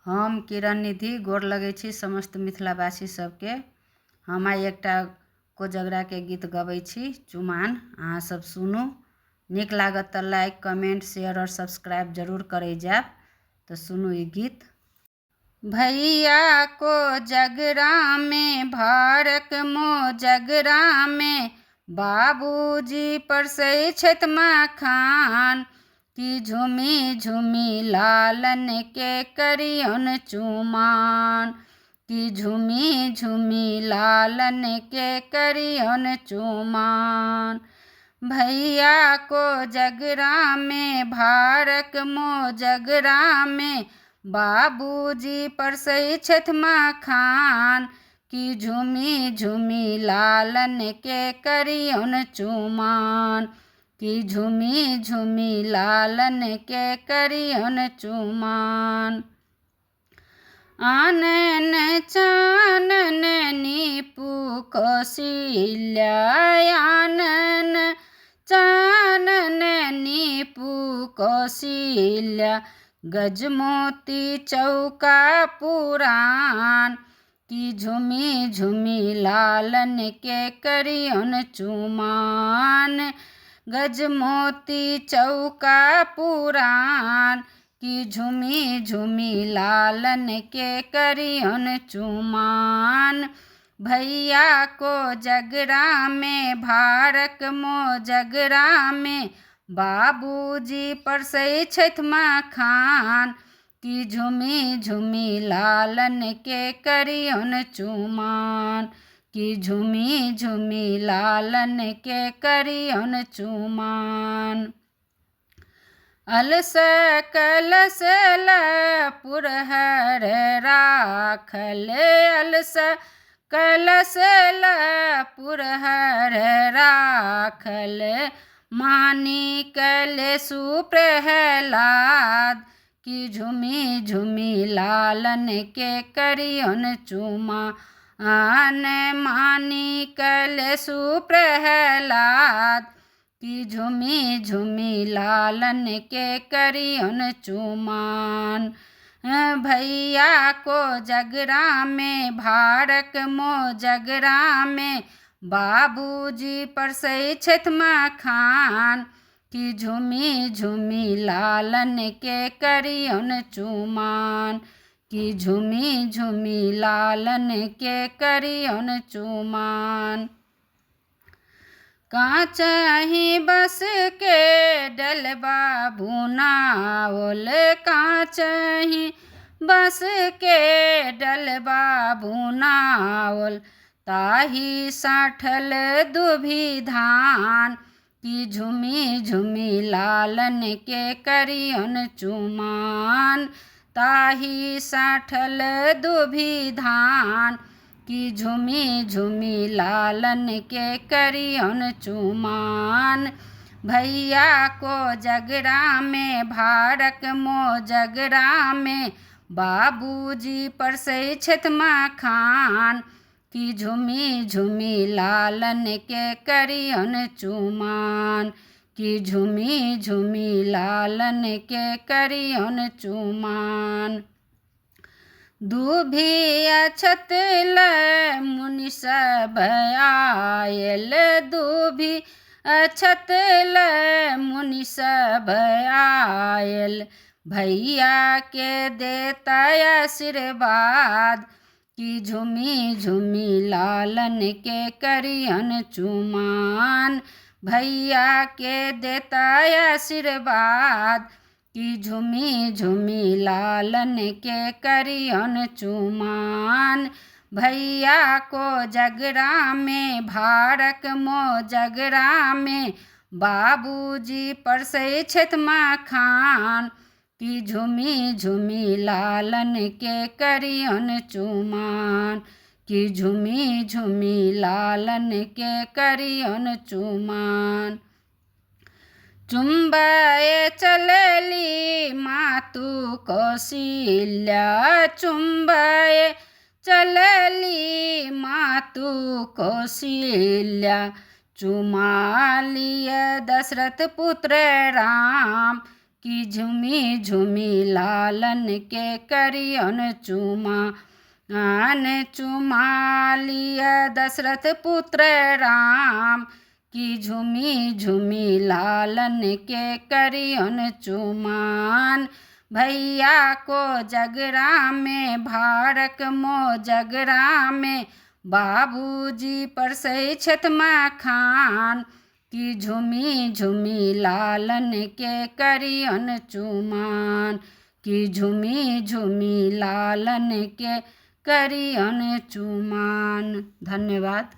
हम किरण निधि गोर लगै छी समस्त मिथिलावासी सबके। हम आइ एकटा कोजगरा के गीत गबै छी, चुमान। अहाँ सब सुनू, नीक लागत तऽ लाइक, कमेंट, शेयर और सब्सक्राइब जरूर करै जायब। तो सुनू ई गीत। भैया को जगरा में भारक मो जगरा में बाबूजी परसै छथि मखान की झुमी झुमी लालन के करियन चुमान की झुमी झुमी लालन के करियन चुमान। भैया को जगरा में भारक मो जगरा में बाबूजी परसै छथि मखान की झुमी झुमी लालन के करियन चुमान की झुमी झुमी लालन के करियन चुमान। आनन चानन नीपू कौशल्या आनन चानन नीपू कौशल्या गजमोती चौका पुराण की झुमी झुमी लालन के करियन चुमान गजमोती चौका पुराण की झुमी झुमी लालन के करियन चुमान। भैया को जगरा में भारक मो जगरा में बाबूजी परसै छथि मखान की झुमी झुमी लालन के करियन चुमान की झुमी झुमी लालन के करियन चुमान। अलस कलश पुरहर राखल अलस कलश पुरहर राखल मानिकल सुप्रहलाद की झुमी झुमी लालन के करियन चुमान मानिकल सुप्रहलाद की झुमी झुमी लालन के करियन चुमान। भैया को जगरा में भारक मो जगरा में बाबूजी परसै छथि मखान की झुमी झुमी लालन के करियन चुमान की झुमी झुमी लालन के करियन चुमान। काचही बस के डलबा भुनाओल काचही बस के डलबा भुनाओल ताही साठल दुभी धान की झुमी झुमी लालन के करियन चुमान ताही साठल दुभी धान की झुमी झुमी लालन के करियन चुमान। भैया को जगरा में भारक मो जगरा में बाबूजी परसै छथि मखान की झुमी झुमी लालन के करियन चुमान की झुमी झुमी लालन के करियन चुमान। दुभी अक्षत मुनि सब आयल दुभी अक्षत मुनि सब आयल भैया के देता आशीर्वाद की झुमी झुमी लालन के करियन चुमान भैया के देता आशीर्वाद की झुमी झुमी लालन के करियन चुमान। भैया को जगरा में भारक मो जगरा में बाबूजी परसै छथि मखान की झुमी झुमी लालन के करियन चुमान की झुमी झुमी लालन के करियन चुमान। चुम्बय चलली मातु कौशल्या चुम्बय चलली मातु कौशल्या चुमा लिय दशरथ पुत्र राम कि झूमी झूमी लालन के करियन चुमान। चुमा लिया दशरथ पुत्र राम, कि झूमी झूमी लालन के करियन चुमान। भैया को जगरा में भारक मो जगरा में, बाबूजी परसै छथ मखान। कि झूमी झूमी लालन के करियन चुमान, कि झूमी झूमी लालन के करियन चुमान। धन्यवाद।